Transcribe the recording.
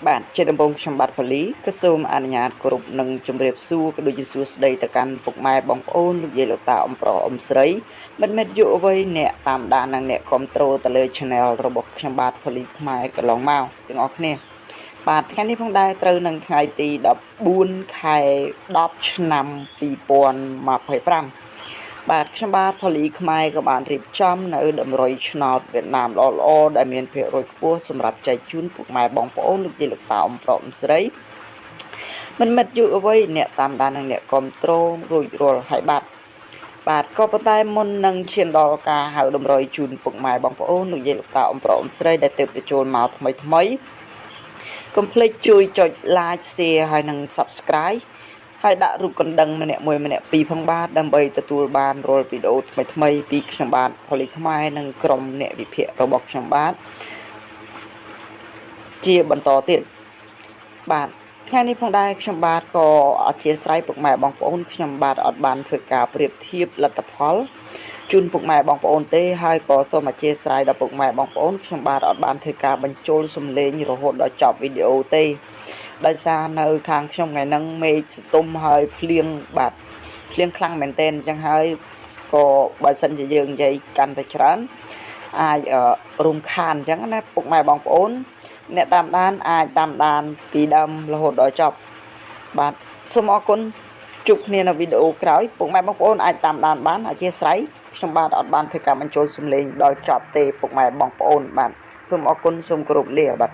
បាទជាដំបូងខ្ញុំបាទផលីក៏សូមអនុញ្ញាតគោរពនឹងជម្រាបសួរក៏ដូចជាសួស្តីទៅកាន់ពុកម៉ែបងប្អូនលោកយាយលោកតាអ៊ំប្រុសអ៊ំស្រីមិនមែនយុវវ័យអ្នកតាមដាននិងអ្នកគ្រប់គ្រងទៅលើ Channel របស់ខ្ញុំបាទផលីខ្មែរកន្លងមកទាំងអស់គ្នាបាទថ្ងៃនេះផងដែរត្រូវនឹងថ្ងៃទី14ខែ10ឆ្នាំ2025បាទខ្ញុំបាទផលីខ្មែរក៏បានរៀបចំនៅតម្រុយឆ្នោតវៀតណាមល្អៗដែលមានភាគរយខ្ពស់សម្រាប់ចែកជូនពុកម៉ែបងប្អូនលោកយាយលោកតាអ៊ំប្រុសអ៊ំស្រីមិនមែនយុវវ័យអ្នកតាមដាននិងអ្នកគ្រប់គ្រងរួចរាល់ហើយបាទក៏ប៉ុន្តែមុននឹងឈានដល់ការហៅតម្រុយជូនពុកម៉ែបងប្អូនលោកយាយលោកតាអ៊ំប្រុសអ៊ំស្រីដែលទើបទៅចូលមកថ្មីកុំភ្លេចជួយចុច like share ហើយនិង subscribe ហើយដាក់រូបកណ្ដឹងម្នាក់មួយម្នាក់ពីរផងបាទដើម្បីទទួលបានរាល់វីដេអូថ្មីៗពីខ្ញុំបាទផលីខ្មែរនិងក្រុមអ្នកវិភាគរបស់ខ្ញុំបាទជាបន្តទៀតបាទថ្ងៃនេះផងដែរខ្ញុំបាទក៏អធិស្ឋានពុកម៉ែបងប្អូនខ្ញុំបាទអត់បានធ្វើការប្រៀបធៀបលទ្ធផលជូនពុកម៉ែបងប្អូនទេហើយក៏សូមអធិស្ឋានដល់ពុកម៉ែបងប្អូនខ្ញុំបាទអត់បានធ្វើការបញ្ចូលសំឡេងរហូតដល់ចប់វីដេអូទេដោយសារនៅខាងខ្ញុំថ្ងៃហ្នឹងមេឃស្ទុំហើយភ្លៀងបាទភ្លៀងខ្លាំងមែនទែនអញ្ចឹងហើយក៏បើសិនជាយើងនិយាយកាន់តែច្រើនអាចរំខានអញ្ចឹងណាពុកម៉ែបងប្អូនអ្នកតាមដានអាចតាមដានពីដើមរហូតដល់ចប់បាទសូមអរគុណជួបគ្នានៅវីដេអូក្រោយពុកម៉ែបងប្អូនអាចតាមដានបានអធិស្ឋានខ្ញុំបាទអត់បានធ្វើការបញ្ចូលសំឡេងដល់ចប់ទេពុកម៉ែបងប្អូនបាទសូមអរគុណសូមគោរពលាបាទ